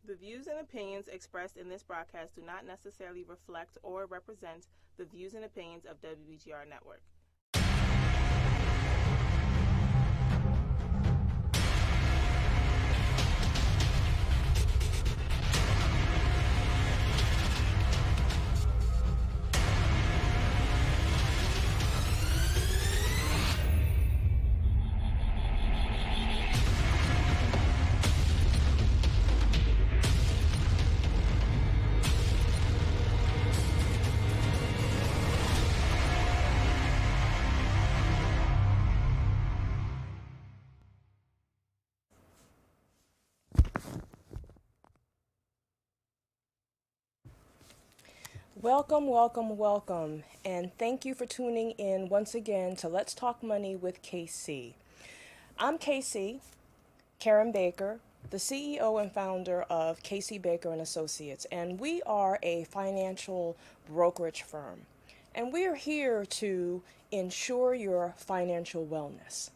The views and opinions expressed in this broadcast do not necessarily reflect or represent the views and opinions of WBGR Network. Welcome, welcome, welcome, and thank you for tuning in once again to Let's Talk Money with KC. I'm KC, Karen Baker, the CEO and founder of KC Baker and Associates, and we are a financial brokerage firm, and we are here to ensure your financial wellness.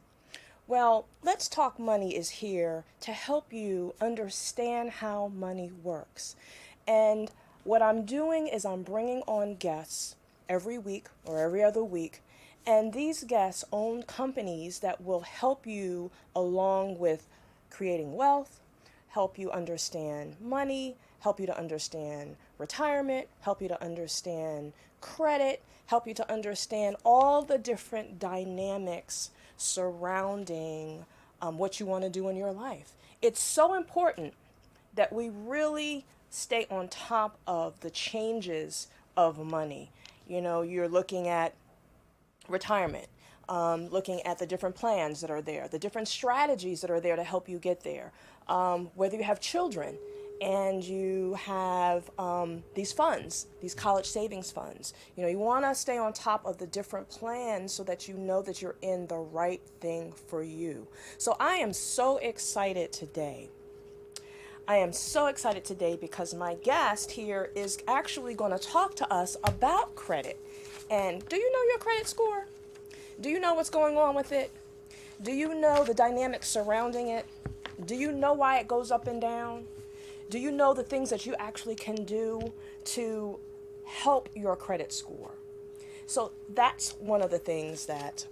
Well, Let's Talk Money is here to help you understand how money works. And what I'm doing is I'm bringing on guests every week or every other week, and these guests own companies that will help you along with creating wealth, help you understand money, help you to understand retirement, help you to understand credit, help you to understand all the different dynamics surrounding what you want to do in your life. It's so important that we really stay on top of the changes of money. You know, you're looking at retirement, looking at the different plans that are there, the different strategies that are there to help you get there. Whether you have children and you have these funds, these college savings funds, you know, you want to stay on top of the different plans so that you know that you're in the right thing for you. So I am so excited today. Because my guest here is actually going to talk to us about credit. And do you know your credit score? Do you know what's going on with it? Do you know the dynamics surrounding it? Do you know why it goes up and down? Do you know the things that you actually can do to help your credit score? So that's one of the things that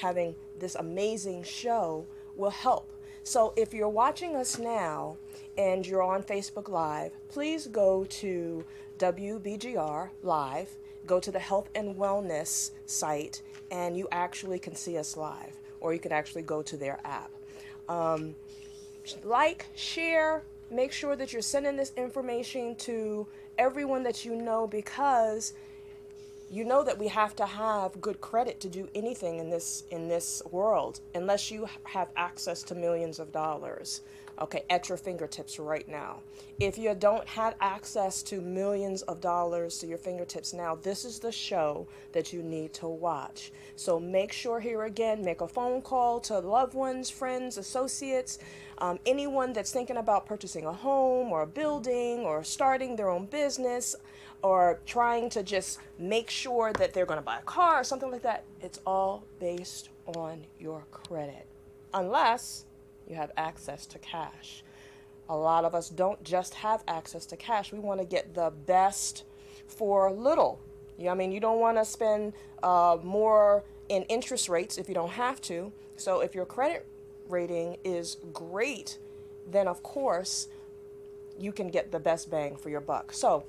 having this amazing show will help. So if you're watching us now and you're on Facebook Live, please go to WBGR Live, go to the Health and Wellness site, and you actually can see us live, or you can actually go to their app. Like, share, make sure that you're sending this information to everyone that you know, because you know that we have to have good credit to do anything in this world, unless you have access to millions of dollars, okay, at your fingertips right now. If you don't have access to millions of dollars to your fingertips now, this is the show that you need to watch. So make sure, here again, make a phone call to loved ones, friends, associates, anyone that's thinking about purchasing a home or a building or starting their own business or trying to just make sure that they're going to buy a car or something like that. It's all based on your credit, unless you have access to cash. A lot of us don't just have access to cash. We want to get the best for little. I mean, you don't want to spend more in interest rates if you don't have to. So if your credit rating is great, then of course you can get the best bang for your buck. So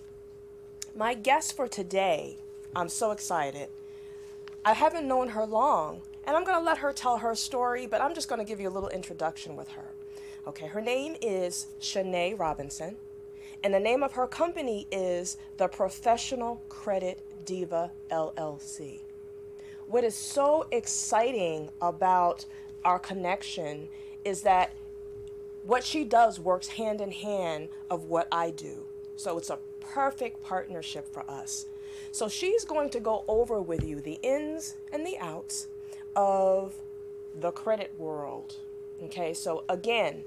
my guest for today, I'm so excited. I haven't known her long, and I'm going to let her tell her story, but I'm just going to give you a little introduction with her. Okay, her name is Chanay Robinson, and the name of her company is the Professional Credit Diva, LLC. What is so exciting about our connection is that what she does works hand in hand of what I do. So it's a perfect partnership for us. So she's going to go over with you the ins and the outs of the credit world. Okay, so again,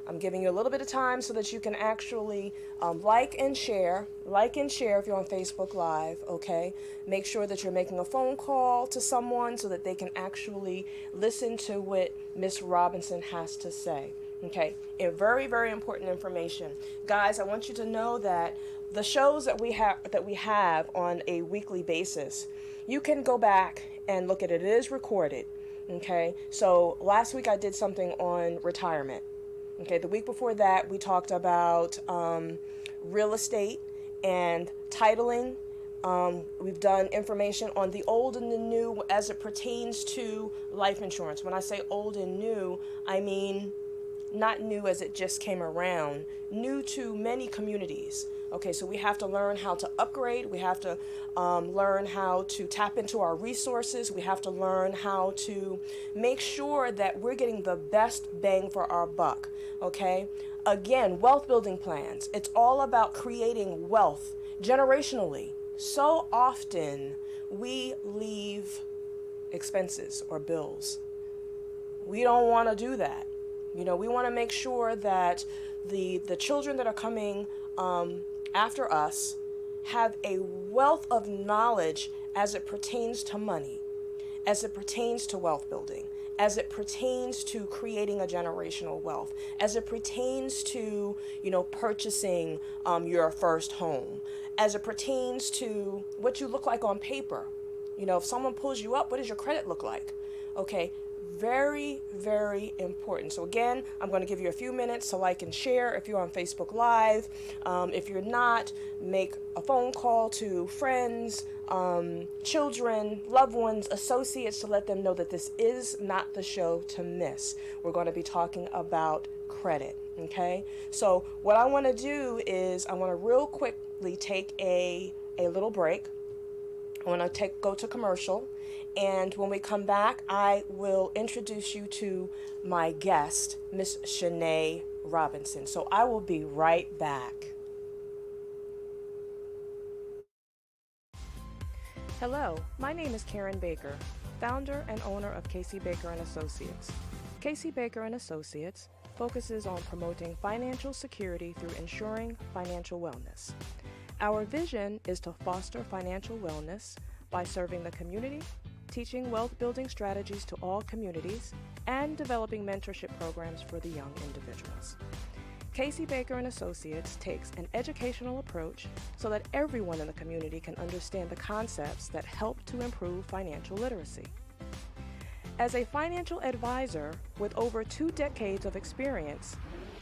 I'm giving you a little bit of time so that you can actually like and share if you're on Facebook Live, okay? Make sure that you're making a phone call to someone so that they can actually listen to what Miss Robinson has to say. Okay, and very, very important information. Guys, I want you to know that the shows that we have on a weekly basis, you can go back and look at it. It is recorded. Okay, so last week I did something on retirement. Okay, the week before that we talked about real estate and titling. We've done information on the old and the new as it pertains to life insurance. When I say old and new, I mean not new as it just came around, new to many communities. Okay, so we have to learn how to upgrade. We have to learn how to tap into our resources. We have to learn how to make sure that we're getting the best bang for our buck. Okay, again, wealth building plans. It's all about creating wealth generationally. So often we leave expenses or bills. We don't want to do that. You know, we want to make sure that the children that are coming after us have a wealth of knowledge as it pertains to money, as it pertains to wealth building, as it pertains to creating a generational wealth, as it pertains to, you know, purchasing your first home, as it pertains to what you look like on paper. You know, if someone pulls you up, what does your credit look like? Okay, very, very important. So again, I'm going to give you a few minutes to like and share if you're on Facebook Live. If you're not, make a phone call to friends, children, loved ones, associates to let them know that this is not the show to miss. We're going to be talking about credit. Okay, so what I want to do is I want to real quickly take a little break. I want to go to commercial, and when we come back, I will introduce you to my guest, Miss Chanay Robinson. So I will be right back. Hello, my name is Karen Baker, founder and owner of Casey Baker and Associates. Casey Baker and Associates focuses on promoting financial security through ensuring financial wellness. Our vision is to foster financial wellness by serving the community, teaching wealth-building strategies to all communities, and developing mentorship programs for the young individuals. Casey Baker and Associates takes an educational approach so that everyone in the community can understand the concepts that help to improve financial literacy. As a financial advisor with over 2 decades of experience,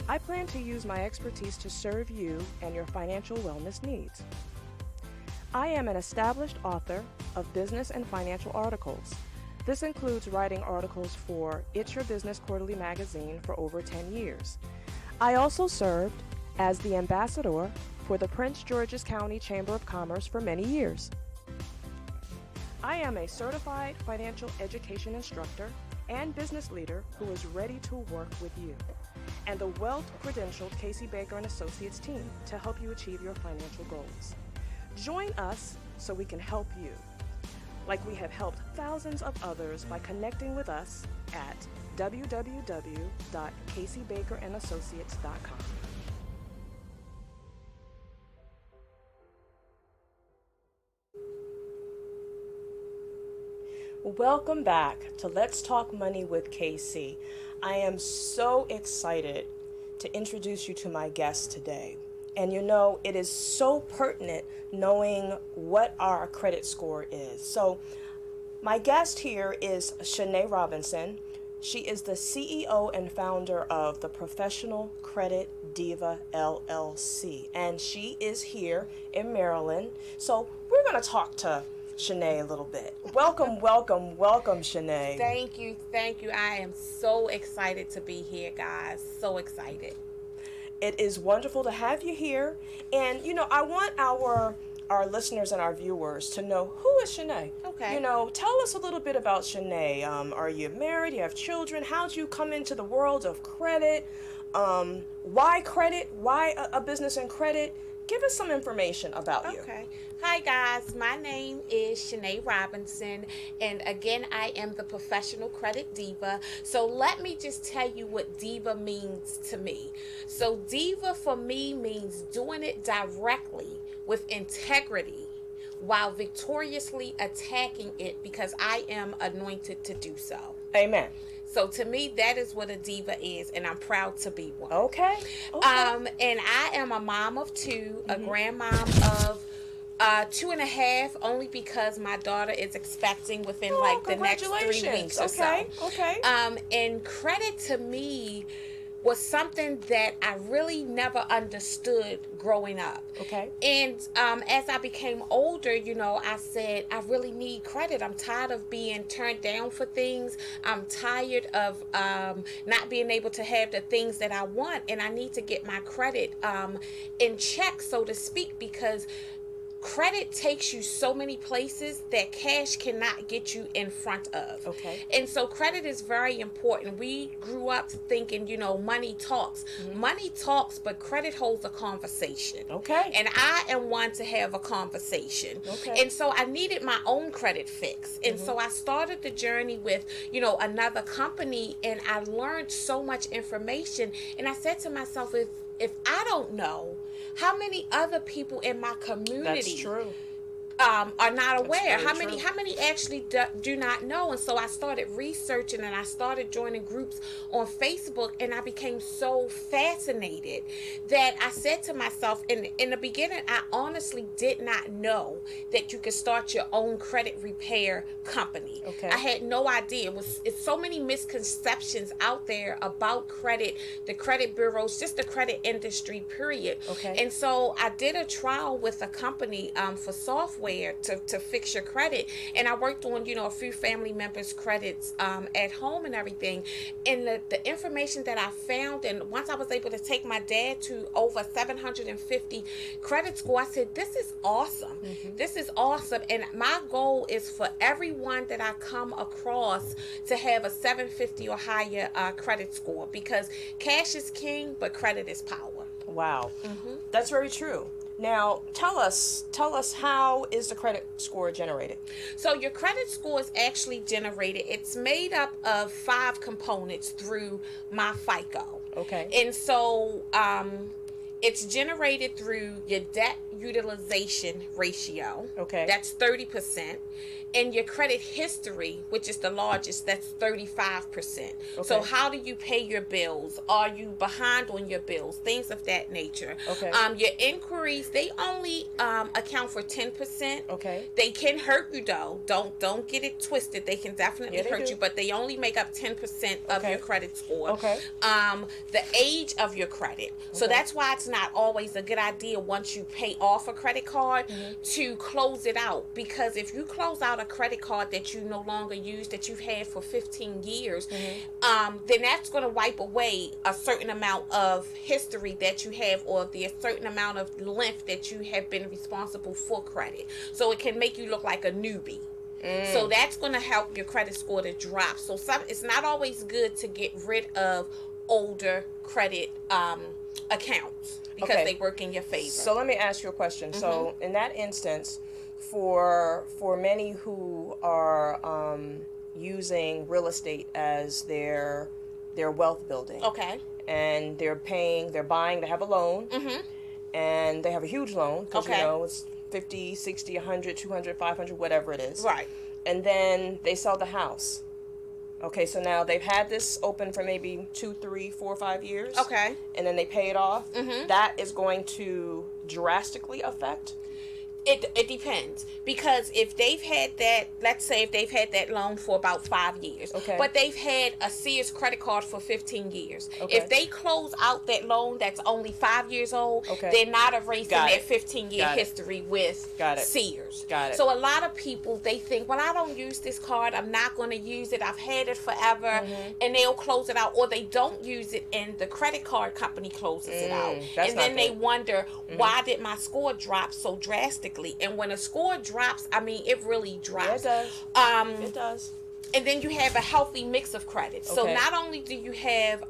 I plan to use my expertise to serve you and your financial wellness needs. I am an established author of business and financial articles. This includes writing articles for It's Your Business Quarterly magazine for over 10 years. I also served as the ambassador for the Prince George's County Chamber of Commerce for many years. I am a certified financial education instructor and business leader who is ready to work with you and the wealth-credentialed Casey Baker and Associates team to help you achieve your financial goals. Join us so we can help you, like we have helped thousands of others by connecting with us at www.caseybakerandassociates.com. Welcome back to Let's Talk Money with KC. I am so excited to introduce you to my guest today. And you know, it is so pertinent knowing what our credit score is. So my guest here is Chanay Robinson. She is the CEO and founder of the Professional Credit Diva LLC. And she is here in Maryland. So we're going to talk to Chanay a little bit. Welcome, welcome, welcome, Chanay. Thank you. I am so excited to be here, guys. So excited. It is wonderful to have you here. And, you know, I want our listeners and our viewers to know, who is Chanay? Okay. You know, tell us a little bit about Chanay. Are you married? Do you have children? How'd you come into the world of credit? Why credit? Why a business in credit? Give us some information about you. Okay. Hi, guys. My name is Chanay Robinson, and again, I am the Professional Credit Diva. So let me just tell you what Diva means to me. So Diva for me means doing it directly with integrity while victoriously attacking it because I am anointed to do so. Amen. So to me, that is what a diva is, and I'm proud to be one. Okay. And I am a mom of two, a grandmom of 2.5, only because my daughter is expecting within the next 3 weeks or so. Okay. And credit to me was something that I really never understood growing up. Okay. And as I became older, I said, I really need credit. I'm tired of being turned down for things. I'm tired of not being able to have the things that I want. And I need to get my credit in check, so to speak, because credit takes you so many places that cash cannot get you in front of. Okay. And so credit is very important. We grew up thinking, money talks. Money talks, but credit holds a conversation. Okay. And I am one to have a conversation. Okay. And so I needed my own credit fix. And so I started the journey with, another company, and I learned so much information. And I said to myself, if I don't know, how many other people in my community That's true. Are not aware? How true. How many actually do not know? And so I started researching, and I started joining groups on Facebook, and I became so fascinated that I said to myself, in the beginning, I honestly did not know that you could start your own credit repair company. Okay. I had no idea. It's so many misconceptions out there about credit, the credit bureaus, just the credit industry, period. Okay. And so I did a trial with a company for software to fix your credit, and I worked on a few family members' credits at home and everything, and the information that I found, and once I was able to take my dad to over 750 credit score, I said, this is awesome. This is awesome. And my goal is for everyone that I come across to have a 750 or higher credit score, because cash is king, but credit is power. Wow. That's very true. Now, tell us how is the credit score generated? So your credit score is actually generated. It's made up of 5 components through my FICO. Okay. And so it's generated through your debt utilization ratio. Okay. That's 30%. And your credit history, which is the largest, that's 35%. Okay. So how do you pay your bills? Are you behind on your bills? Things of that nature. Okay. Your inquiries, they only account for 10%. Okay. They can hurt you though. Don't get it twisted. They can definitely hurt you, but they only make up 10% of your credit score. Okay. The age of your credit. So that's why it's not always a good idea once you pay off a credit card to close it out, because if you close out a credit card that you no longer use, that you've had for 15 years, then that's going to wipe away a certain amount of history that you have, or the certain amount of length that you have been responsible for credit. So it can make you look like a newbie. So that's going to help your credit score to drop. So it's not always good to get rid of older credit accounts, because they work in your favor. So let me ask you a question. So in that instance, for many who are using real estate as their wealth building, and they're buying, they have a loan, and they have a huge loan, because it's 50, 60, 100, 200, 500, whatever it is, right? And then they sell the house. Okay, so now they've had this open for maybe 2, 3, 4, 5 years. Okay. And then they pay it off. That is going to drastically affect? It depends, because if they've had that, let's say if they've had that loan for about 5 years, but they've had a Sears credit card for 15 years. If they close out that loan that's only 5 years old, they're not erasing that 15-year history with Sears. So a lot of people, they think, well, I don't use this card, I'm not going to use it, I've had it forever, and they'll close it out, or they don't use it and the credit card company closes it out. And then they wonder, why did my score drop so drastically? And when a score drops, I mean, it really drops. Yeah, it does. It does. And then you have a healthy mix of credit. So not only do you have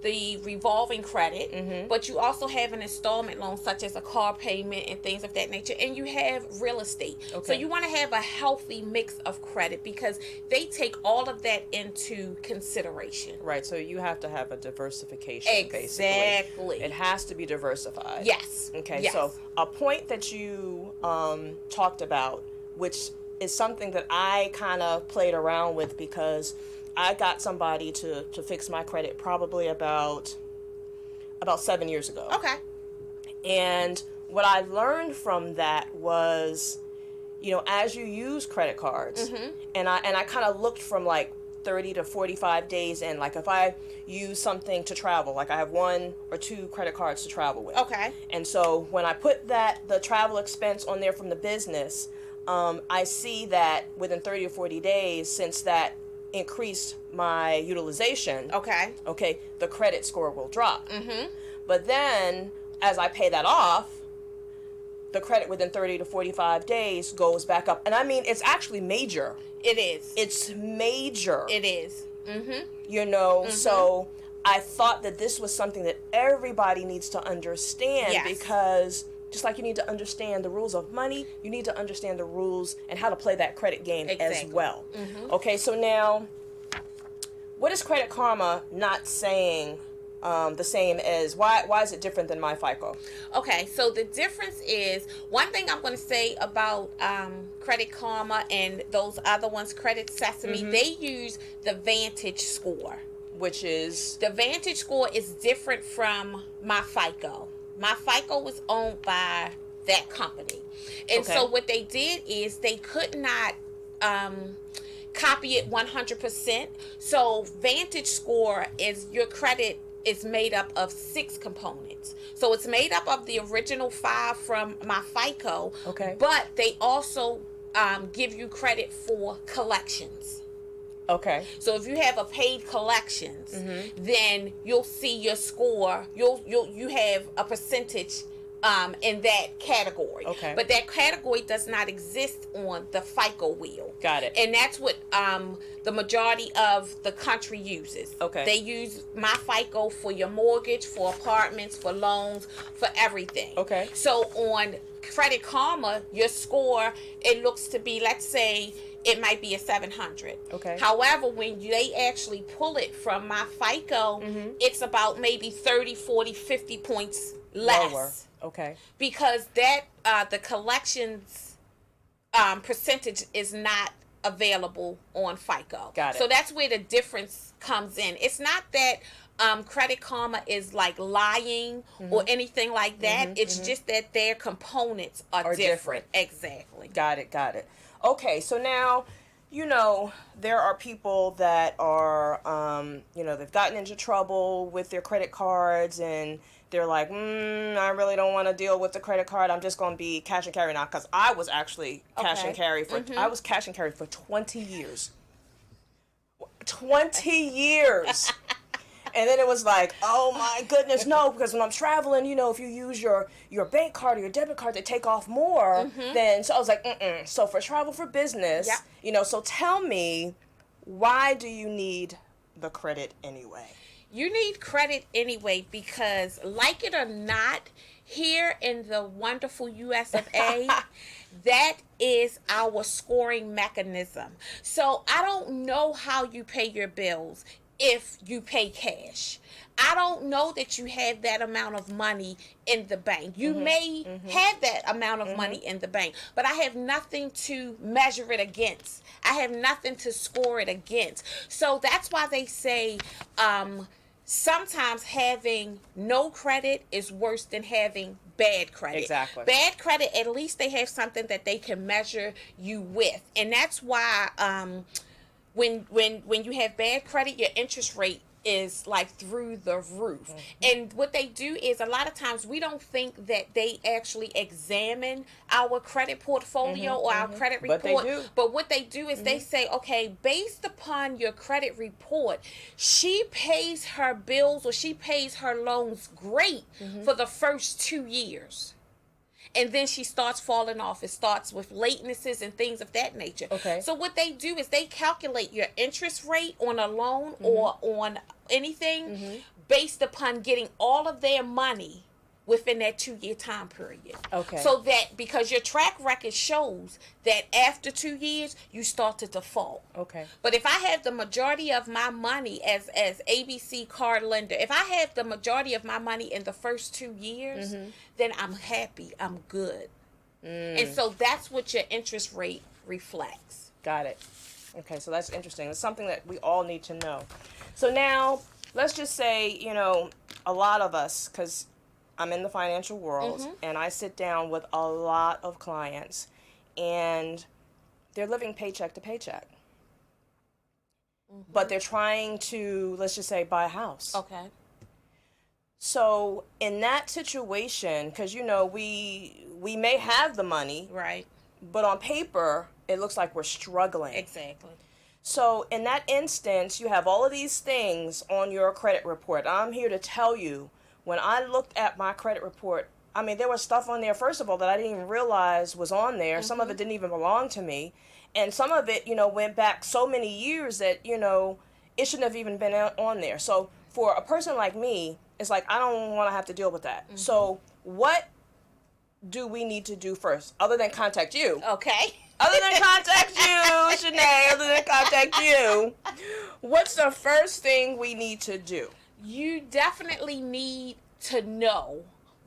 the revolving credit, but you also have an installment loan, such as a car payment and things of that nature, and you have real estate. So you want to have a healthy mix of credit, because they take all of that into consideration. Right, so you have to have a diversification, basically. Exactly. It has to be diversified. Yes. Okay, so a point that you talked about, which is something that I kind of played around with, because I got somebody to fix my credit probably about 7 years ago. Okay. And what I learned from that was, as you use credit cards, and I kind of looked from like 30 to 45 days in, like if I use something to travel, like I have 1 or 2 credit cards to travel with. Okay. And so when I put the travel expense on there from the business, I see that within 30 or 40 days, since that increased my utilization, okay, the credit score will drop. But then as I pay that off, the credit within 30 to 45 days goes back up. And I mean, it's actually major. It is. It's major. It is. So I thought that this was something that everybody needs to understand, because just like you need to understand the rules of money, you need to understand the rules and how to play that credit game as well. Okay, so now, what is Credit Karma not saying the same as, why is it different than my FICO? Okay, so the difference is, one thing I'm going to say about Credit Karma and those other ones, Credit Sesame, they use the Vantage score. Which is? The Vantage score is different from my FICO. My FICO was owned by that company. And so what they did is they could not copy it 100%. So Vantage score is your credit is made up of 6 components. So it's made up of the original 5 from my FICO. Okay. But they also give you credit for collections. Okay. So if you have a paid collections, then you'll see your score. You have a percentage in that category. Okay. But that category does not exist on the FICO wheel. Got it. And that's what the majority of the country uses. Okay. They use my FICO for your mortgage, for apartments, for loans, for everything. Okay. So on Credit Karma, your score, it looks to be, let's say, it might be a 700. Okay. However, when they actually pull it from my FICO, it's about maybe 30, 40, 50 points less. Lower. Okay. Because that the collections percentage is not available on FICO. Got it. So that's where the difference comes in. It's not that Credit Karma is like lying or anything like that. It's just that their components are different. Exactly. Got it. Okay, so now, there are people that are, they've gotten into trouble with their credit cards, and they're like, I really don't want to deal with the credit card. I'm just going to be cash and carry now, because I was actually cash and carry I was cash and carry for 20 years. 20 years. And then it was like, oh my goodness, no, because when I'm traveling, if you use your bank card or your debit card, they take off more. Then, so I was like, So for travel for business, so tell me, why do you need the credit anyway? You need credit anyway because, like it or not, here in the wonderful US of A, that is our scoring mechanism. So I don't know how you pay your bills if you pay cash. I don't know that you have that amount of money in the bank. You may have that amount of money in the bank, but I have nothing to measure it against. I have nothing to score it against. So that's why they say sometimes having no credit is worse than having bad credit. Exactly. Bad credit, at least they have something that they can measure you with. And that's why when you have bad credit, your interest rate is like through the roof. And what they do is, a lot of times we don't think that they actually examine our credit portfolio or our credit report. But they do. But what they do is they say, okay, based upon your credit report, she pays her bills or she pays her loans great for the first 2 years. And then she starts falling off. It starts with latenesses and things of that nature. Okay. So what they do is they calculate your interest rate on a loan or on anything based upon getting all of their money within that 2-year time period. Okay. So that, because your track record shows that after 2 years, you start to default. Okay. But if I have the majority of my money as ABC card lender, if I have the majority of my money in the first 2 years, then I'm happy, I'm good. And so that's what your interest rate reflects. Got it. Okay, so that's interesting. It's something that we all need to know. So now, let's just say, a lot of us, because I'm in the financial world, and I sit down with a lot of clients, and they're living paycheck to paycheck. But they're trying to, let's just say, buy a house. Okay. So in that situation, because, we may have the money. Right. But on paper, it looks like we're struggling. Exactly. So in that instance, you have all of these things on your credit report. I'm here to tell you, when I looked at my credit report, I mean, there was stuff on there, first of all, that I didn't even realize was on there. Some of it didn't even belong to me. And some of it, went back so many years that, it shouldn't have even been on there. So for a person like me, it's like, I don't want to have to deal with that. So what do we need to do first, other than contact you? Okay. Other than contact you, Chanay, other than contact you, what's the first thing we need to do? You definitely need to know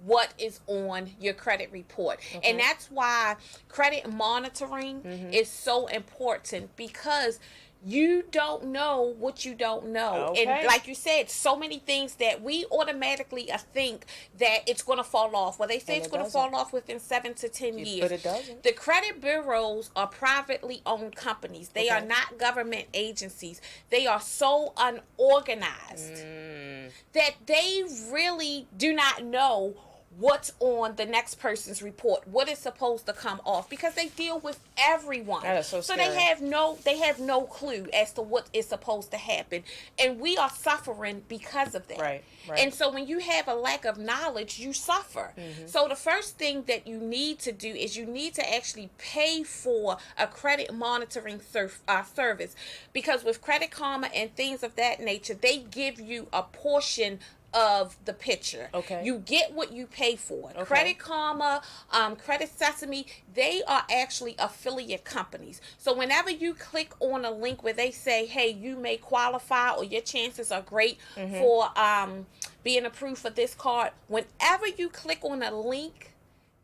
what is on your credit report. And that's why credit monitoring is so important, because you don't know what you don't know. Okay. And like you said, so many things that we automatically think that it's going to fall off. Well, they say it's going to fall off within 7 to 10 years. But it doesn't. The credit bureaus are privately owned companies. They are not government agencies. They are so unorganized that they really do not know what's on the next person's report, what is supposed to come off, because they deal with everyone. That is so scary. they have no clue as to what is supposed to happen, and we are suffering because of that. Right. And so when you have a lack of knowledge, you suffer. So the first thing that you need to do is you need to actually pay for a credit monitoring service, because with Credit Karma and things of that nature, they give you a portion of the picture. Okay. You get what you pay for. Okay. Credit Karma, Credit Sesame, they are actually affiliate companies. So whenever you click on a link where they say, hey, you may qualify, or your chances are great for being approved for this card, whenever you click on a link,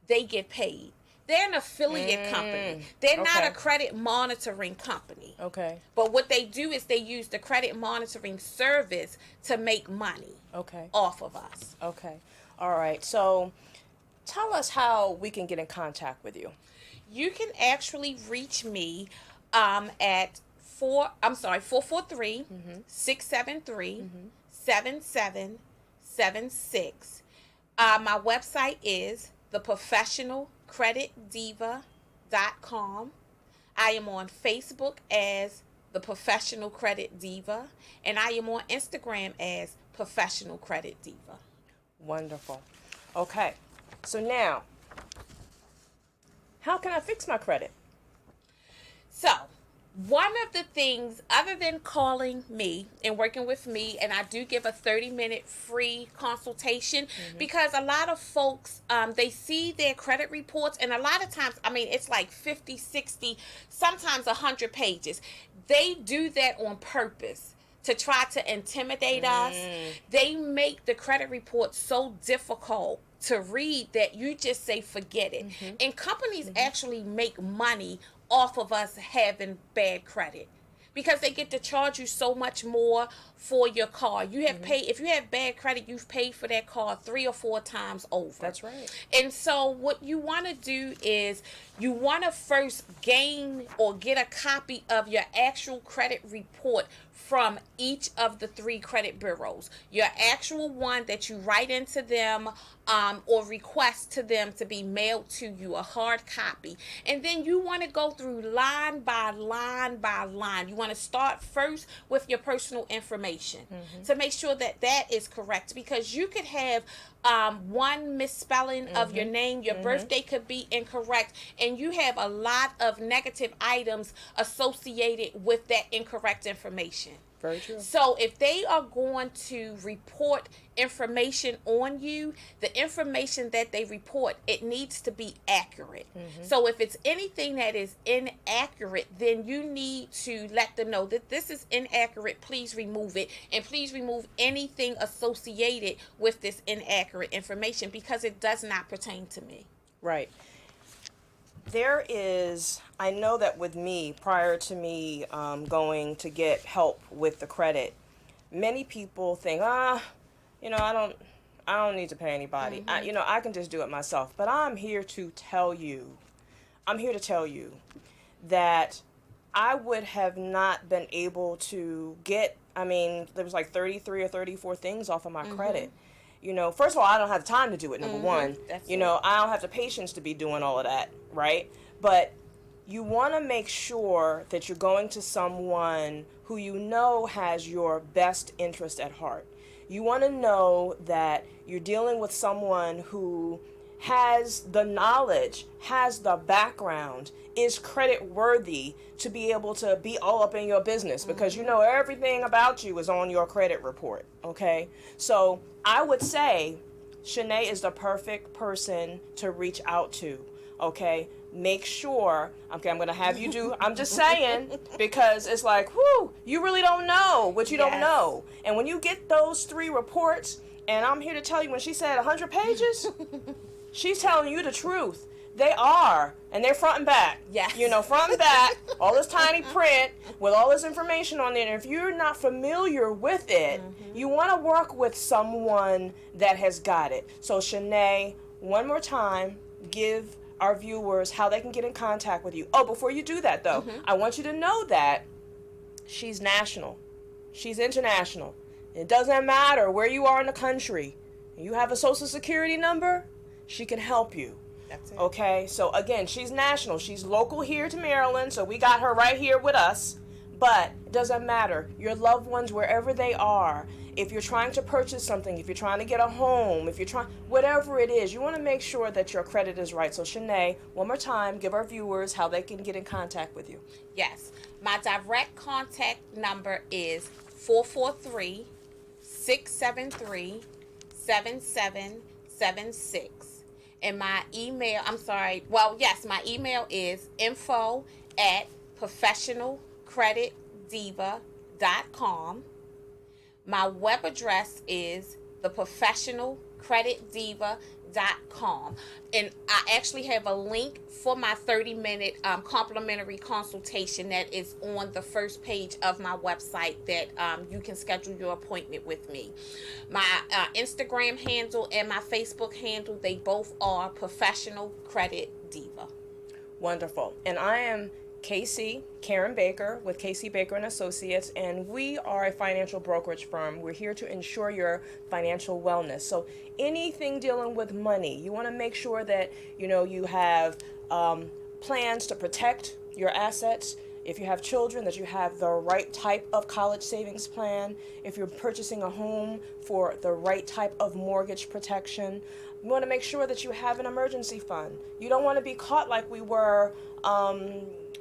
they get paid. They're an affiliate company. They're not a credit monitoring company. Okay. But what they do is they use the credit monitoring service to make money off of us. Okay. All right. So tell us how we can get in contact with you. You can actually reach me at 443-673-7776. My website is theprofessionalcreditdiva.com. I am on Facebook as The Professional Credit Diva, and I am on Instagram as Professional Credit Diva. Wonderful. Okay. So now, how can I fix my credit? So, one of the things, other than calling me and working with me, and I do give a 30-minute free consultation, because a lot of folks, they see their credit reports, and a lot of times, I mean, it's like 50, 60, sometimes 100 pages. They do that on purpose to try to intimidate us. They make the credit report so difficult to read that you just say forget it. And companies actually make money off of us having bad credit, because they get to charge you so much more for your car. You have paid, if you have bad credit, you've paid for that car 3 or 4 times over. That's right. And so what you want to do is you want to first gain or get a copy of your actual credit report from each of the 3 credit bureaus. Your actual one that you write into them or request to them to be mailed to you, a hard copy. And then you want to go through line by line by line. You want to start first with your personal information to make sure that that is correct, because you could have one misspelling of your name, your birthday could be incorrect, and you have a lot of negative items associated with that incorrect information. Very true. So if they are going to report information on you, the information that they report, it needs to be accurate. So if it's anything that is inaccurate, then you need to let them know that this is inaccurate. Please remove it, and please remove anything associated with this inaccurate information, because it does not pertain to me. Right. There is, I know that with me, prior to me going to get help with the credit, many people think, I don't need to pay anybody. I can just do it myself. But I'm here to tell you that I would have not been able to get, there was like 33 or 34 things off of my credit. First of all, I don't have time to do it, number one. I don't have the patience to be doing all of that, right? But you want to make sure that you're going to someone who you know has your best interest at heart. You want to know that you're dealing with someone who has the knowledge, has the background, is credit worthy to be able to be all up in your business, because you know everything about you is on your credit report, okay? So I would say Chanay is the perfect person to reach out to, okay? Make sure, okay, I'm going to have you do, I'm just saying, because it's like, whoo, you really don't know what you don't know. And when you get those 3 reports, and I'm here to tell you, when she said 100 pages, she's telling you the truth. They are, and they're front and back. Yes. Front and back, all this tiny print with all this information on it. And if you're not familiar with it, you want to work with someone that has got it. So Chanay, one more time, give our viewers how they can get in contact with you. Oh, before you do that, though, I want you to know that she's national. She's international. It doesn't matter where you are in the country. You have a social security number, she can help you. That's it. Okay, so again, she's national. She's local here to Maryland, so we got her right here with us. But it doesn't matter. Your loved ones, wherever they are, if you're trying to purchase something, if you're trying to get a home, if you're trying, whatever it is, you want to make sure that your credit is right. So Chanay, one more time, give our viewers how they can get in contact with you. Yes. My direct contact number is 443-673-7776. And my email, my email is info@professionalcreditdiva.com. My web address is theprofessionalcreditdiva.com. And I actually have a link for my 30-minute complimentary consultation that is on the first page of my website that you can schedule your appointment with me. My Instagram handle and my Facebook handle, they both are Professional Credit Diva. Wonderful. And I am Karen Baker with Casey Baker and Associates, and we are a financial brokerage firm. We're here to ensure your financial wellness. So anything dealing with money, you want to make sure that you have plans to protect your assets. If you have children, that you have the right type of college savings plan. If you're purchasing a home, for the right type of mortgage protection. You want to make sure that you have an emergency fund. You don't want to be caught like we were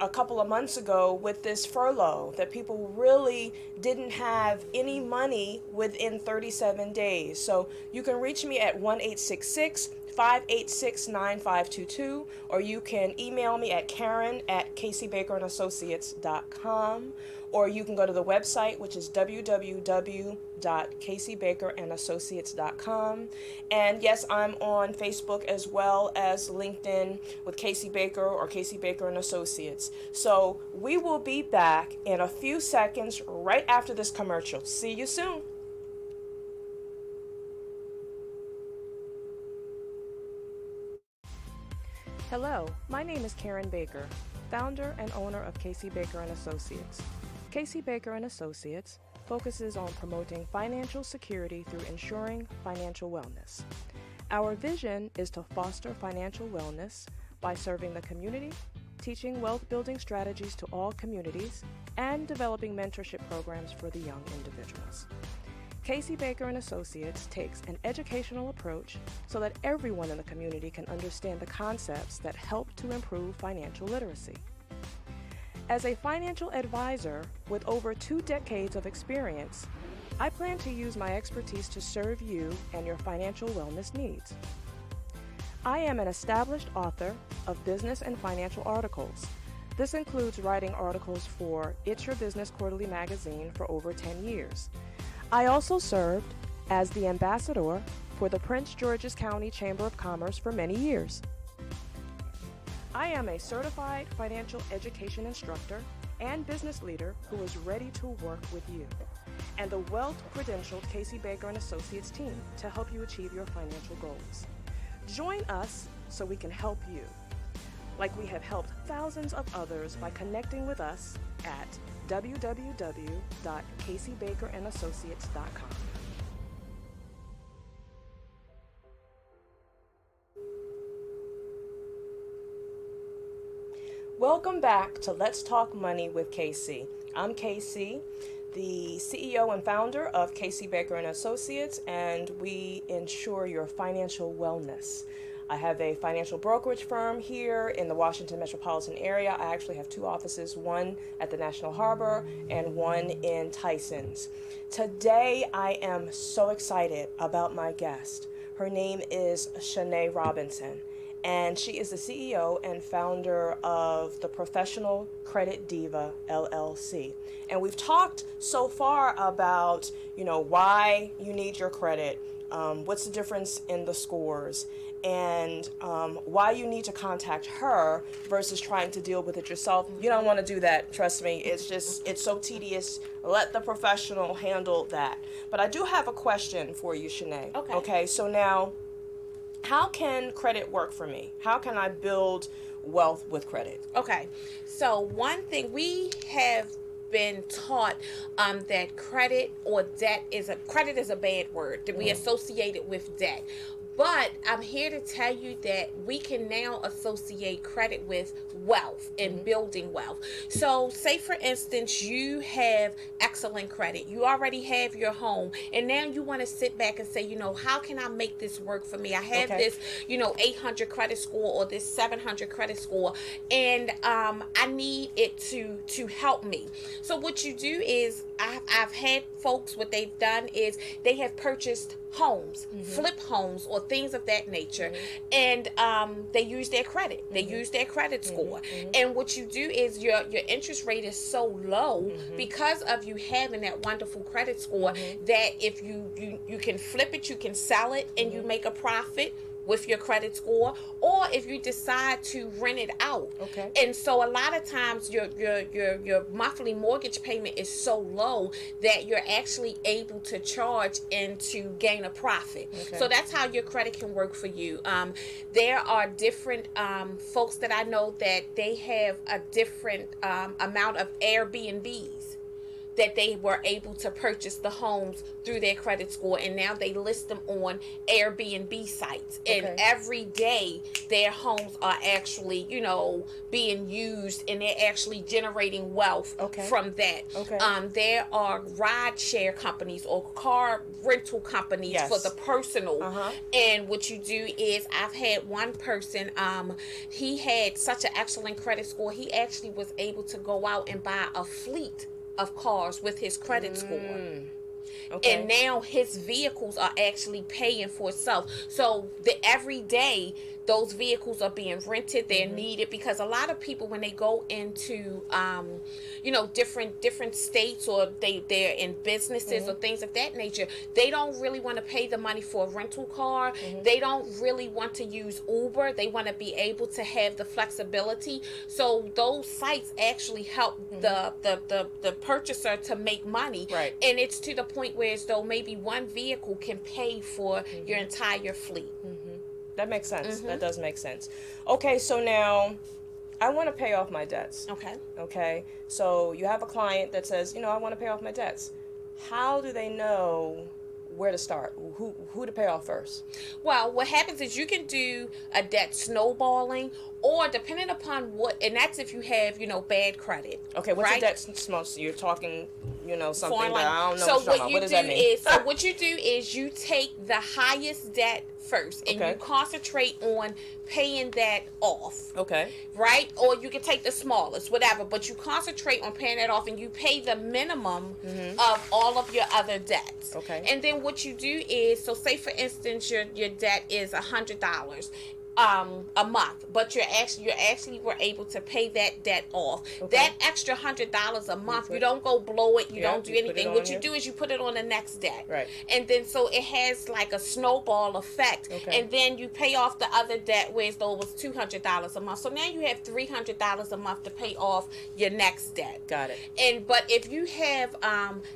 a couple of months ago with this furlough, that people really didn't have any money within 37 days. So you can reach me at 1-866-586-9522, or you can email me at Karen@CaseyBakerandAssociates.com, or you can go to the website, which is www.CaseyBakerandAssociates.com. And yes, I'm on Facebook as well as LinkedIn with Casey Baker or Casey Baker and Associates. So we will be back in a few seconds right after this commercial. See you soon. Hello, my name is Karen Baker, founder and owner of Casey Baker and Associates. Casey Baker and Associates focuses on promoting financial security through ensuring financial wellness. Our vision is to foster financial wellness by serving the community, teaching wealth-building strategies to all communities, and developing mentorship programs for the young individuals. Casey Baker and Associates takes an educational approach so that everyone in the community can understand the concepts that help to improve financial literacy. As a financial advisor with over 2 decades of experience, I plan to use my expertise to serve you and your financial wellness needs. I am an established author of business and financial articles. This includes writing articles for It's Your Business Quarterly magazine for over 10 years. I also served as the ambassador for the Prince George's County Chamber of Commerce for many years. I am a certified financial education instructor and business leader who is ready to work with you and the wealth-credentialed Casey Baker and Associates team to help you achieve your financial goals. Join us so we can help you, like we have helped thousands of others by connecting with us at www.caseybakerandassociates.com. Welcome back to Let's Talk Money with Casey. I'm Casey, the CEO and founder of Casey Baker and Associates, and we ensure your financial wellness. I have a financial brokerage firm here in the Washington metropolitan area. I actually have two offices, one at the National Harbor and one in Tysons. Today, I am so excited about my guest. Her name is Chanay Robinson, and she is the CEO and founder of the Professional Credit Diva, LLC. And we've talked so far about, why you need your credit, what's the difference in the scores, and why you need to contact her versus trying to deal with it yourself. You don't want to do that, trust me. It's so tedious. Let the professional handle that. But I do have a question for you, Chanay. Okay, so now, how can credit work for me? How can I build wealth with credit? Okay, so one thing we have been taught that credit or debt is a bad word to be associated with debt. But I'm here to tell you that we can now associate credit with wealth and building wealth. So say, for instance, you have excellent credit. You already have your home. And now you want to sit back and say, how can I make this work for me? I have this, 800 credit score or this 700 credit score. And I need it to help me. So what you do is I've had folks, what they've done is they have purchased homes, flip homes, or things of that nature, and they use their credit. They use their credit score, and what you do is your interest rate is so low because of you having that wonderful credit score that if you can flip it, you can sell it, and you make a profit with your credit score, or if you decide to rent it out. And so a lot of times your monthly mortgage payment is so low that you're actually able to charge and to gain a profit. So that's how your credit can work for you. There are different folks that I know that they have a different amount of Airbnbs that they were able to purchase the homes through their credit score, and now they list them on Airbnb sites. And every day their homes are actually, being used, and they're actually generating wealth from that. There are ride share companies or car rental companies for the personal. And what you do is, I've had one person, he had such an excellent credit score, he actually was able to go out and buy a fleet of cars with his credit score. And now his vehicles are actually paying for itself. So every day those vehicles are being rented, they're needed, because a lot of people, when they go into different states, or they're in businesses or things of that nature, they don't really want to pay the money for a rental car. They don't really want to use Uber. They want to be able to have the flexibility. So those sites actually help the purchaser to make money. And it's to the point where, as though maybe one vehicle can pay for your entire fleet. That makes sense. That does make sense. Okay, so now I want to pay off my debts. Okay. So you have a client that says, I want to pay off my debts. How do they know where to start? Who to pay off first? Well, what happens is you can do a debt snowballing, or depending upon and that's if you have, bad credit. Okay, what's a debt snowball? You're talking, something that I don't know what does that mean? So what you do is you take the highest debt first, and you concentrate on paying that off. Right? Or you can take the smallest, whatever, but you concentrate on paying that off, and you pay the minimum of all of your other debts. And then what you do is, so say for instance your debt is $100, a month, but you actually were able to pay that debt off. Okay. That extra $100 a month, you don't go blow it, you don't do anything. What you here. do is you put it on the next debt, Right. and then so it has like a snowball effect, Okay. and then you pay off the other debt, whereas though it was $200 a month. So now you have $300 a month to pay off your next debt. Got it. But if you have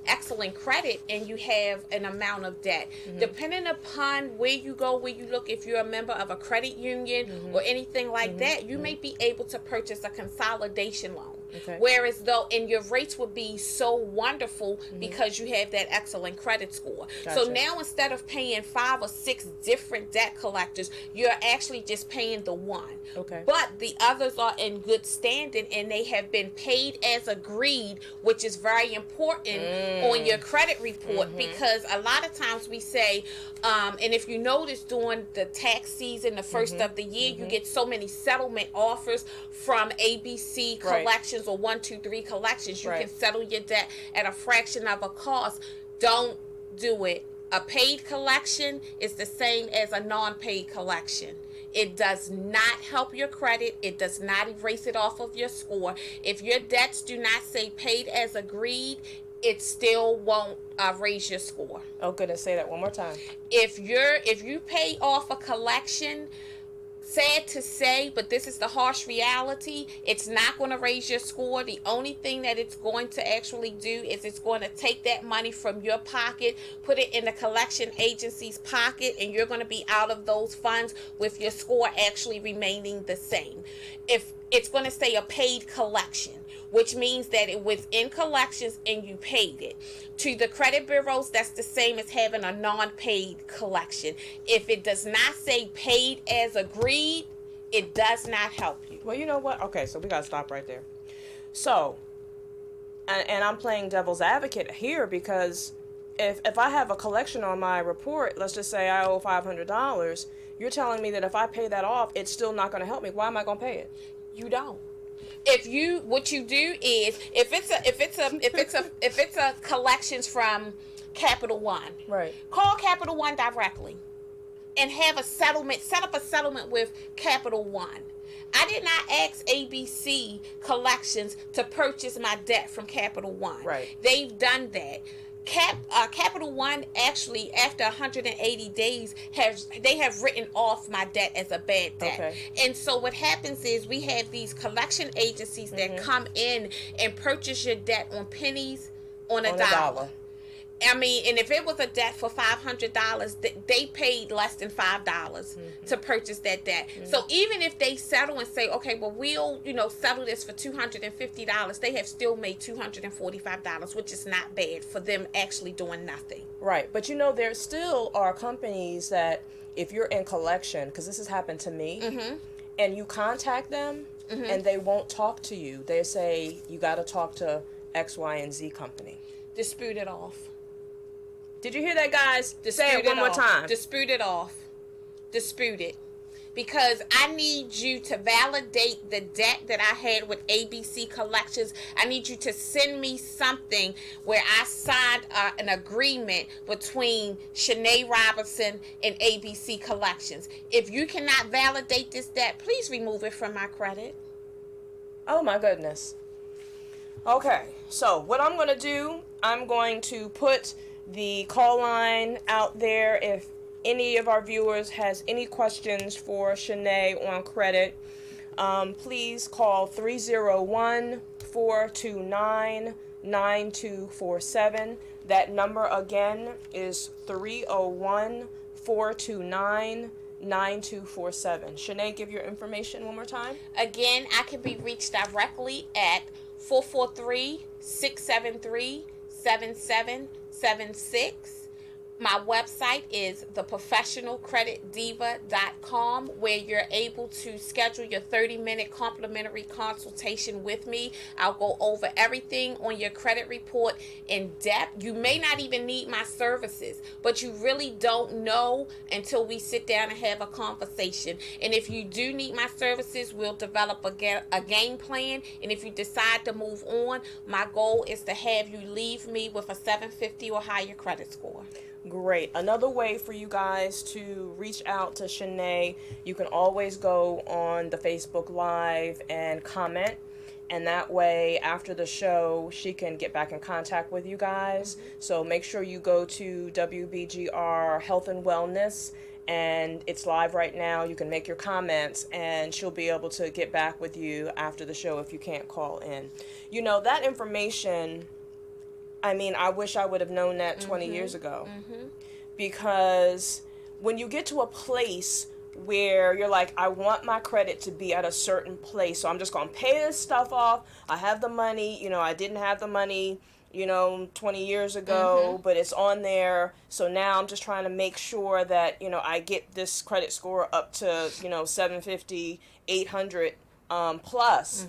excellent credit and you have an amount of debt, depending upon where you go, where you look, if you're a member of a credit union or anything like that, you may be able to purchase a consolidation loan. Okay. Whereas though, and your rates would be so wonderful because you have that excellent credit score. Gotcha. So now instead of paying 5 or 6 different debt collectors, you're actually just paying the one. Okay. But the others are in good standing and they have been paid as agreed, which is very important on your credit report, because a lot of times we say, and if you notice during the tax season, the first of the year, you get so many settlement offers from ABC collections or 123 collections. You can settle your debt at a fraction of a cost. Don't do it. A paid collection is the same as a non-paid collection. It does not help your credit. It does not erase it off of your score. If your debts do not say paid as agreed, it still won't raise your score. Oh goodness, say that one more time. If you pay off a collection, sad to say, but this is the harsh reality, it's not going to raise your score. The only thing that it's going to actually do is it's going to take that money from your pocket, put it in the collection agency's pocket, and you're going to be out of those funds with your score actually remaining the same. If it's going to say a paid collection, which means that it was in collections and you paid it. To the credit bureaus, that's the same as having a non-paid collection. If it does not say paid as agreed, it does not help you. Well, you know what? Okay, so we got to stop right there. So, and I'm playing devil's advocate here, because if I have a collection on my report, let's just say I owe $500, you're telling me that if I pay that off, it's still not going to help me. Why am I going to pay it? You don't. What you do is, if it's a collections from Capital One, right, call Capital One directly and have a settlement, set up a settlement with Capital One. I did not ask ABC Collections to purchase my debt from Capital One. Right. They've done that. Capital One actually, after 180 days, they have written off my debt as a bad debt. Okay. And so what happens is we have these collection agencies that come in and purchase your debt on pennies on a dollar. I mean, and if it was a debt for $500, they paid less than $5 to purchase that debt. So even if they settle and say, okay, well, we'll, settle this for $250, they have still made $245, which is not bad for them actually doing nothing. Right. But there still are companies that, if you're in collection, because this has happened to me, and you contact them and they won't talk to you. They say, you got to talk to X, Y, and Z company. Dispute it off. Did you hear that, guys? Say it one more time. Dispute it off. Dispute it. Because I need you to validate the debt that I had with ABC Collections. I need you to send me something where I signed an agreement between Chanay Robinson and ABC Collections. If you cannot validate this debt, please remove it from my credit. Oh my goodness. Okay, so what I'm going to do, I'm going to put the call line out there. If any of our viewers has any questions for Chanay on credit, please call 301-429-9247. That number again is 301-429-9247. Chanay, give your information one more time. Again, I can be reached directly at 443-673-7776. My website is theprofessionalcreditdiva.com, where you're able to schedule your 30-minute complimentary consultation with me. I'll go over everything on your credit report in depth. You may not even need my services, but you really don't know until we sit down and have a conversation. And if you do need my services, we'll develop a game plan. And if you decide to move on, my goal is to have you leave me with a 750 or higher credit score. Great. Another way for you guys to reach out to Chanay, you can always go on the Facebook Live and comment. And that way, after the show, she can get back in contact with you guys. So make sure you go to WBGR Health and Wellness, and it's live right now. You can make your comments, and she'll be able to get back with you after the show if you can't call in. You know, that information, I mean, I wish I would have known that 20 years ago. Because when you get to a place where you're like, I want my credit to be at a certain place, so I'm just going to pay this stuff off. I have the money, you know, I didn't have the money, you know, 20 years ago, but it's on there. So now I'm just trying to make sure that, you know, I get this credit score up to, you know, 750, 800 plus.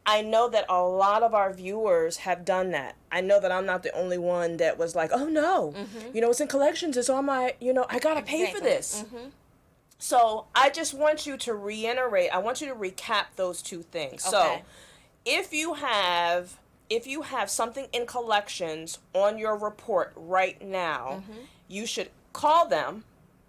I know that a lot of our viewers have done that. I know that I'm not the only one that was like, oh no, you know, it's in collections, it's on my, you know, I got to pay for this. So I just want you to reiterate, I want you to recap those two things. Okay. So if you have something in collections on your report right now, you should call them,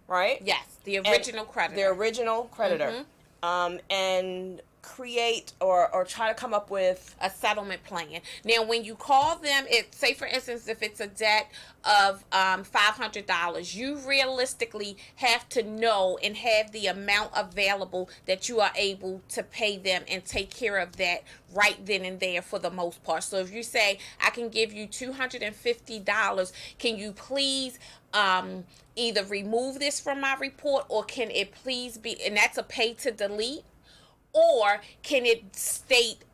right? Yes, the original creditor. The original creditor. And create or try to come up with a settlement plan. Now, when you call them, say for instance, if it's a debt of $500, you realistically have to know and have the amount available that you are able to pay them and take care of that right then and there for the most part. So if you say, I can give you $250, can you please either remove this from my report, or can it please be, and that's a pay to delete, or can it state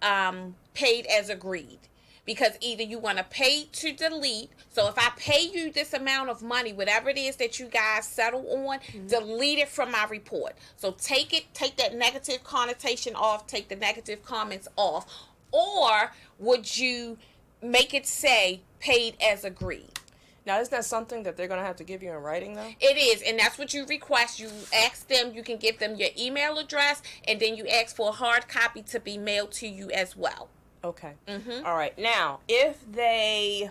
paid as agreed? Because either you want to pay to delete, so if I pay you this amount of money, whatever it is that you guys settle on, delete it from my report. So take that negative connotation off, take the negative comments off. Or would you make it say paid as agreed? Now, is that something that they're going to have to give you in writing, though? It is, and that's what you request. You ask them, you can give them your email address, and then you ask for a hard copy to be mailed to you as well. Okay. All right. Now, if they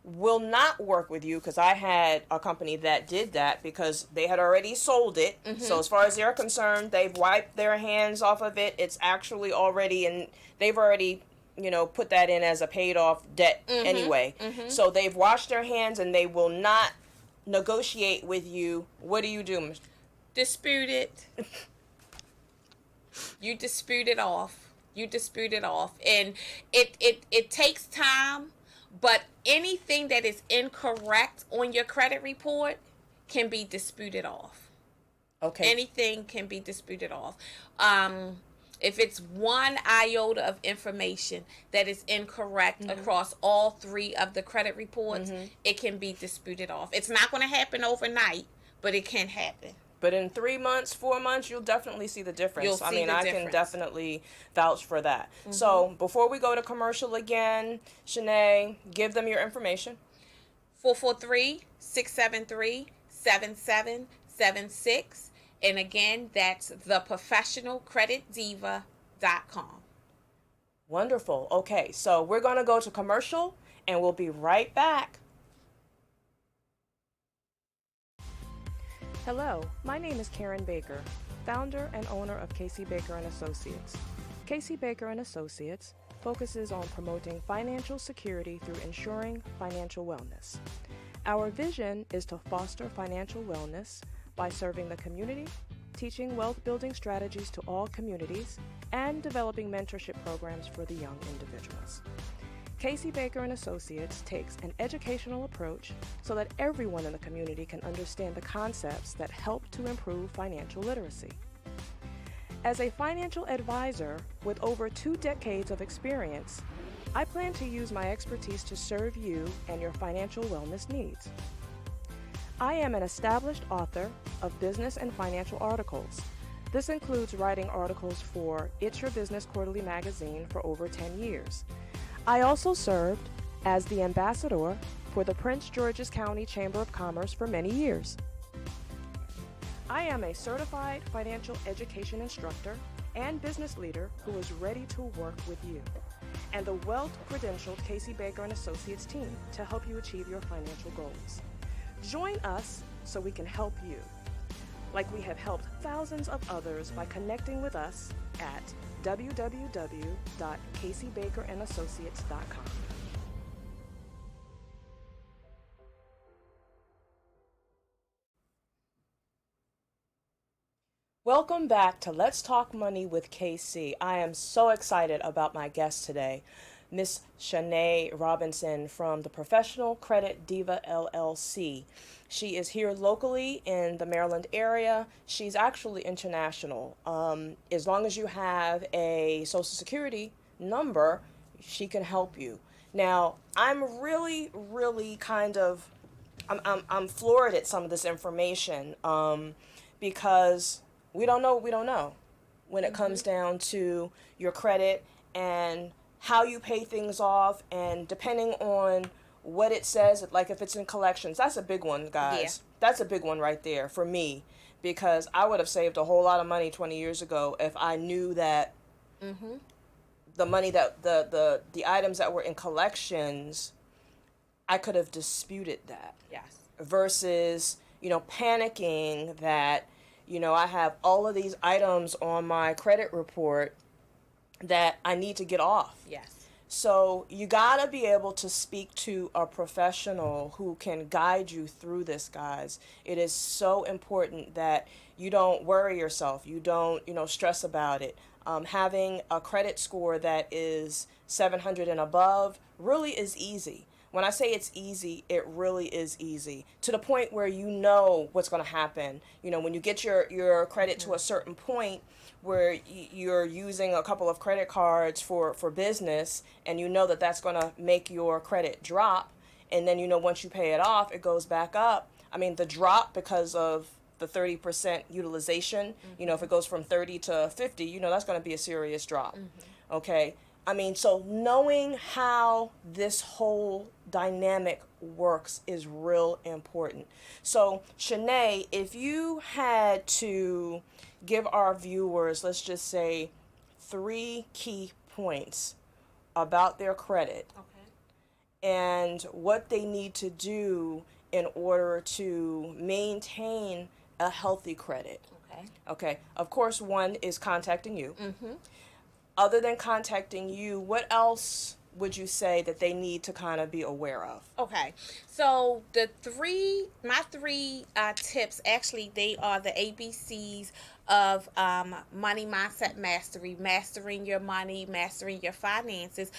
will not work with you, because I had a company that did that because they had already sold it. So as far as they're concerned, they've wiped their hands off of it. It's actually already, and they've already, you know, put that in as a paid off debt anyway. So they've washed their hands and they will not negotiate with you. What do you do? Dispute it. You dispute it off. You dispute it off. And it takes time, but anything that is incorrect on your credit report can be disputed off. Okay. Anything can be disputed off. If it's one iota of information that is incorrect across all three of the credit reports, it can be disputed off. It's not going to happen overnight, but it can happen. But in 3 months, 4 months, you'll definitely see the difference. I can definitely vouch for that. So before we go to commercial again, Chanay, give them your information. 443-673-7776. And again, that's theprofessionalcreditdiva.com. Wonderful. Okay, so we're going to go to commercial, and we'll be right back. Hello, my name is Karen Baker, founder and owner of Casey Baker & Associates. Casey Baker & Associates focuses on promoting financial security through ensuring financial wellness. Our vision is to foster financial wellness by serving the community, teaching wealth-building strategies to all communities, and developing mentorship programs for the young individuals. Casey Baker & Associates takes an educational approach so that everyone in the community can understand the concepts that help to improve financial literacy. As a financial advisor with over 2 decades of experience, I plan to use my expertise to serve you and your financial wellness needs. I am an established author of business and financial articles. This includes writing articles for It's Your Business Quarterly magazine for over 10 years. I also served as the ambassador for the Prince George's County Chamber of Commerce for many years. I am a certified financial education instructor and business leader who is ready to work with you and the wealth-credentialed Casey Baker & Associates team to help you achieve your financial goals. Join us so we can help you, like we have helped thousands of others by connecting with us at www.caseybakerandassociates.com. Welcome back to Let's Talk Money with KC. I am so excited about my guest today, Miss Chanay Robinson from the Professional Credit Diva LLC. She is here locally in the Maryland area. She's actually international. As long as you have a Social Security number, she can help you. Now, I'm really kind of, I'm floored at some of this information because we don't know what we don't know when it comes down to your credit and how you pay things off, and depending on what it says, like if it's in collections, that's a big one, guys. Yeah. That's a big one right there for me, because I would have saved a whole lot of money 20 years ago if I knew that the money that the items that were in collections, I could have disputed that. Yes. Versus, panicking that, I have all of these items on my credit report that I need to get off. Yes. So you gotta be able to speak to a professional who can guide you through this, guys. It is so important that you don't worry yourself. You don't, stress about it. Having a credit score that is 700 and above really is easy. When I say it's easy, it really is easy, to the point where you know what's going to happen. When you get your credit to a certain point where you're using a couple of credit cards for business, and you know that that's going to make your credit drop, and then once you pay it off, it goes back up. I mean, the drop, because of the 30% utilization, if it goes from 30 to 50, that's going to be a serious drop. Okay? I mean, so knowing how this whole dynamic works is real important. So, Chanay, if you had to give our viewers, let's just say, 3 key points about their credit, and what they need to do in order to maintain a healthy credit. Okay. Of course, one is contacting you. Other than contacting you, what else would you say that they need to kind of be aware of? Okay, so my three tips, actually, they are the ABCs of money mindset mastery: mastering your money, mastering your finances.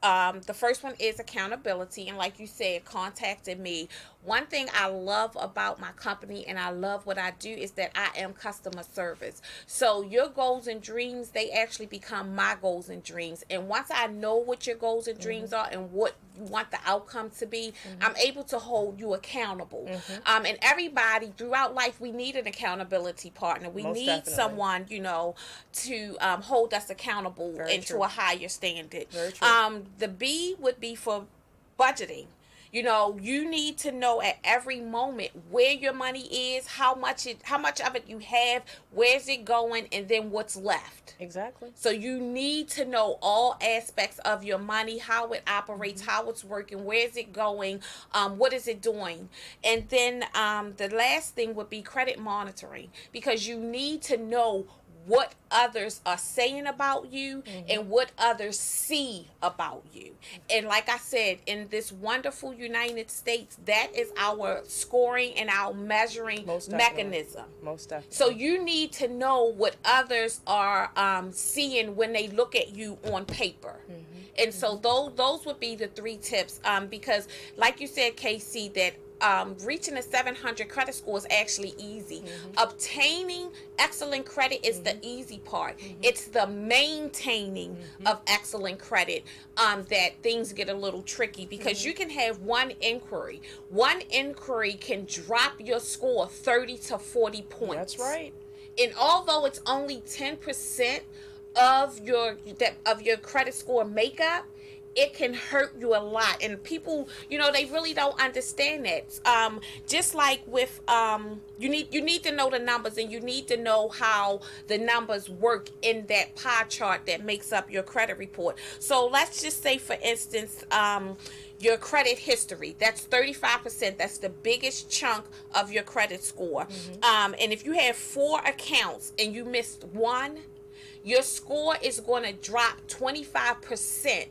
The first one is accountability, and like you said, contacting me. One thing I love about my company, and I love what I do, is that I am customer service. So your goals and dreams, they actually become my goals and dreams. And once I know what your goals and dreams are and what you want the outcome to be, I'm able to hold you accountable. And everybody throughout life, we need an accountability partner. We need someone, to hold us accountable to a higher standard. The B would be for budgeting. You need to know at every moment where your money is, how much of it you have, where's it going, and then what's left. Exactly. So you need to know all aspects of your money, how it operates, how it's working, where's it going, what is it doing. And then the last thing would be credit monitoring, because you need to know what others are saying about you and what others see about you. And like I said, in this wonderful United States, that is our scoring and our measuring mechanism. Most definitely. So you need to know what others are seeing when they look at you on paper. And so those would be the 3 tips, because like you said, Casey, that reaching a 700 credit score is actually easy. Obtaining excellent credit is the easy part. It's the maintaining of excellent credit that things get a little tricky, because you can have one inquiry. One inquiry can drop your score 30 to 40 points. That's right. And although it's only 10% of your credit score makeup, it can hurt you a lot. And people, they really don't understand that. Just like with you need to know the numbers, and you need to know how the numbers work in that pie chart that makes up your credit report. So let's just say, for instance, your credit history, that's 35%. That's the biggest chunk of your credit score. And if you have 4 accounts and you missed one, your score is going to drop 25%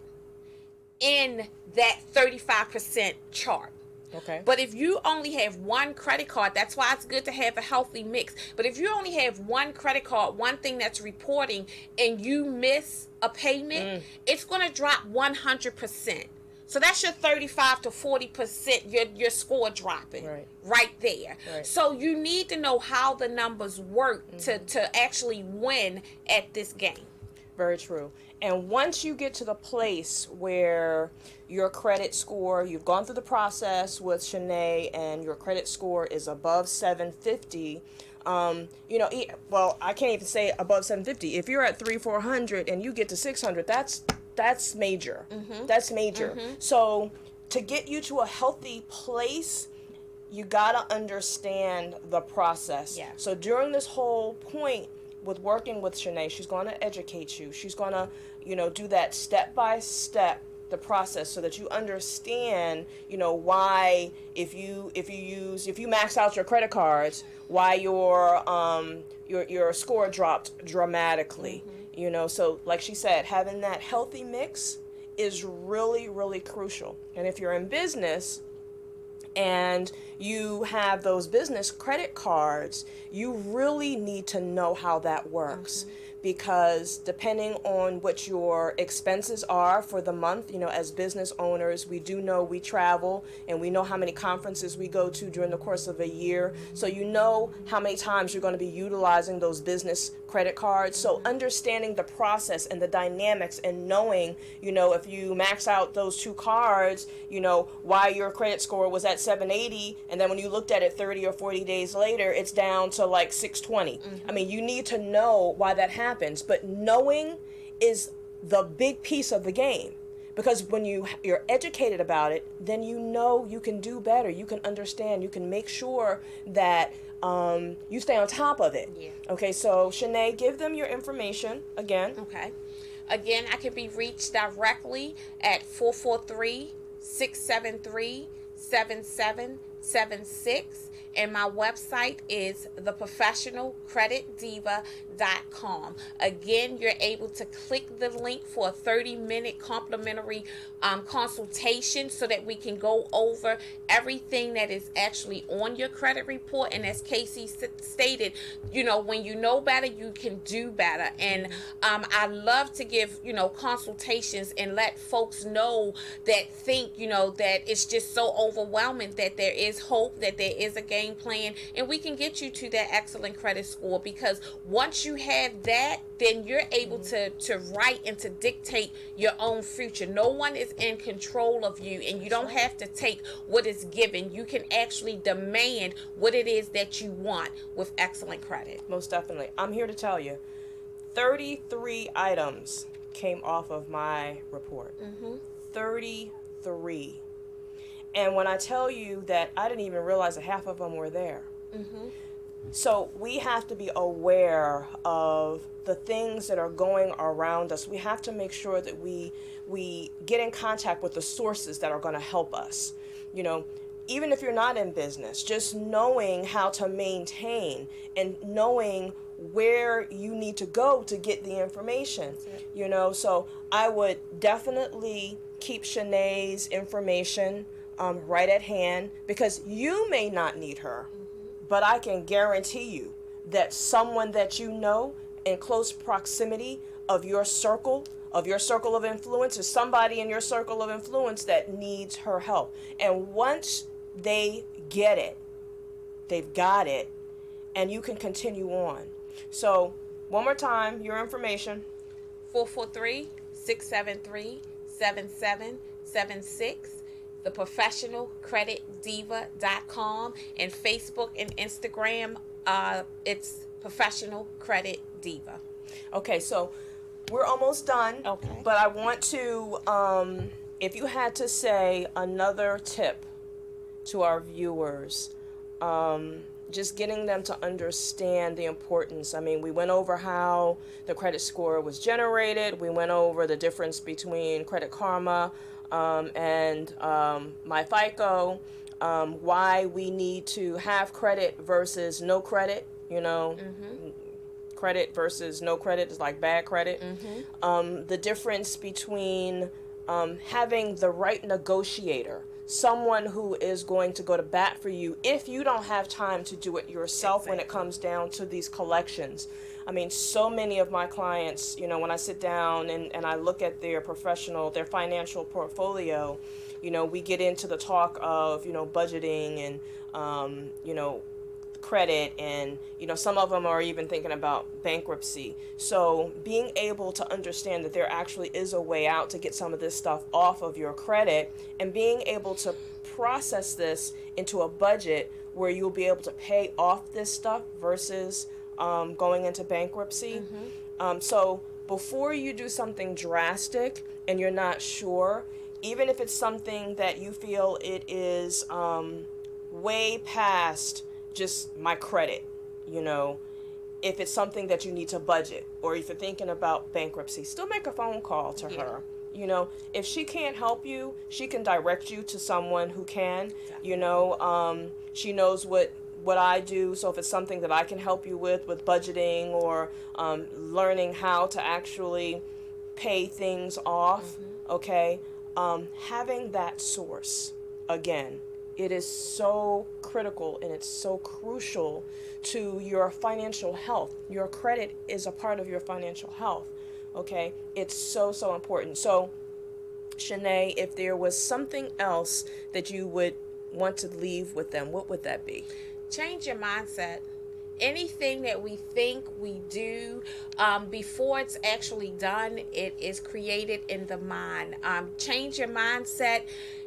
in that 35% chart. Okay. But if you only have one credit card, that's why it's good to have a healthy mix. But if you only have one credit card, one thing that's reporting, and you miss a payment, it's going to drop 100%. So that's your 35 to 40%, your score dropping right there. Right. So you need to know how the numbers work to actually win at this game. Very true. And once you get to the place where your credit score, you've gone through the process with Chanay, and your credit score is above 750, well, I can't even say above 750. If you're at 300-400 and you get to 600, that's major. That's major. So to get you to a healthy place, you gotta understand the process. Yeah. So during this whole point with working with Chanay, she's going to educate you. She's going to, do that step by step, the process, so that you understand, why if you max out your credit cards, why your score dropped dramatically. So like she said, having that healthy mix is really, really crucial. And if you're in business and you have those business credit cards, you really need to know how that works. Because depending on what your expenses are for the month, as business owners, we do know we travel, and we know how many conferences we go to during the course of a year. So you know how many times you're going to be utilizing those business credit cards. So understanding the process and the dynamics, and knowing, if you max out those 2 cards, why your credit score was at 780, and then when you looked at it 30 or 40 days later, it's down to like 620. I mean, you need to know why that happens. But knowing is the big piece of the game, because when you're educated about it, then you can do better, you can understand, you can make sure that you stay on top of it. Yeah. Okay, so Chanay, give them your information again. Okay. Again, I can be reached directly at 443-673-7776. And my website is theprofessionalcreditdiva.com. Again, you're able to click the link for a 30-minute complimentary consultation, so that we can go over everything that is actually on your credit report. And as Casey stated, when you know better, you can do better. And I love to give, consultations and let folks know that think, that it's just so overwhelming, that there is hope, that there is a game plan, and we can get you to that excellent credit score. Because once you have that, then you're able to write and to dictate your own future. No one is in control of you, and you don't have to take what is given. You can actually demand what it is that you want with excellent credit. Most definitely. I'm here to tell you, 33 items came off of my report. 33. And when I tell you that, I didn't even realize that half of them were there. So we have to be aware of the things that are going around us. We have to make sure that we get in contact with the sources that are going to help us. Even if you're not in business, just knowing how to maintain and knowing where you need to go to get the information. So I would definitely keep Chanay's information right at hand, because you may not need her, but I can guarantee you that someone that you know in close proximity of your circle of influence is somebody in your circle of influence that needs her help. And once they get it, they've got it, and you can continue on. So one more time, your information. 443-673-7776. theprofessionalcreditdiva.com, and Facebook and Instagram, it's Professional Credit Diva. Okay, so we're almost done. Okay. But I want to, if you had to say another tip to our viewers, just getting them to understand the importance. I mean, we went over how the credit score was generated. We went over the difference between Credit Karma and My FICO, why we need to have credit versus no credit, you know. Credit versus no credit is like bad credit. The difference between having the right negotiator, someone who is going to go to bat for you if you don't have time to do it yourself. When it comes down to these collections. I mean, so many of my clients, you know, when I sit down and I look at their their financial portfolio, you know, we get into the talk of, you know, budgeting and, you know, credit, and you know, some of them are even thinking about bankruptcy. So being able to understand that there actually is a way out to get some of this stuff off of your credit, and being able to process this into a budget where you'll be able to pay off this stuff versus going into bankruptcy. So before you do something drastic and you're not sure, even if it's something that you feel it is way past just my credit, you know, if it's something that you need to budget, or if you're thinking about bankruptcy, still make a phone call to her. You know, if she can't help you, she can direct you to someone who can. You know, she knows what I do. So if it's something that I can help you with budgeting, or learning how to actually pay things off, okay, having that source, again, it is so critical and it's so crucial to your financial health. Your credit is a part of your financial health, okay? It's so, so important. So, Chanay, if there was something else that you would want to leave with them, what would that be? Change your mindset. Anything that we think we do, before it's actually done, it is created in the mind. Change your mindset.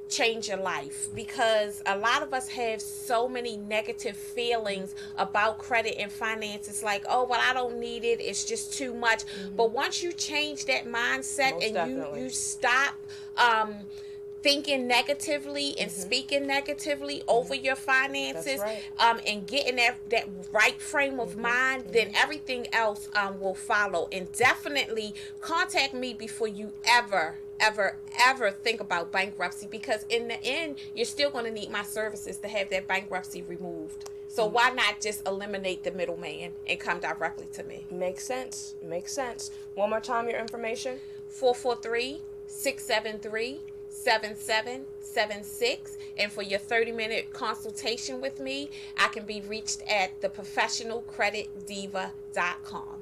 Change your life, because a lot of us have so many negative feelings about credit and finances, like, oh, well, I don't need it, it's just too much. But once you change that mindset, most and definitely. You stop thinking negatively and speaking negatively over your finances, and getting that right frame of mind, then everything else will follow. And definitely contact me before you ever think about bankruptcy, because in the end, you're still going to need my services to have that bankruptcy removed. So why not just eliminate the middleman and come directly to me? Makes sense. Makes sense. One more time, your information. 443-673-7776. And for your 30-minute consultation with me, I can be reached at theprofessionalcreditdiva.com.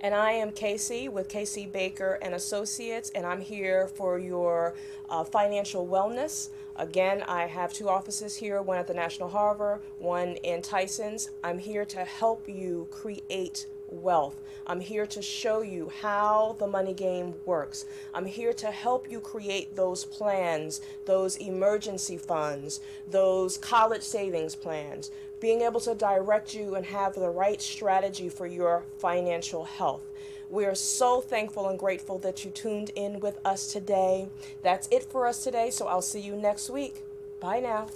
And I am Casey with Casey Baker and Associates, and I'm here for your financial wellness. Again, I have 2 offices here, one at the National Harbor, one in Tyson's. I'm here to help you create wealth. I'm here to show you how the money game works. I'm here to help you create those plans, those emergency funds, those college savings plans, being able to direct you and have the right strategy for your financial health. We are so thankful and grateful that you tuned in with us today. That's it for us today, so I'll see you next week. Bye now.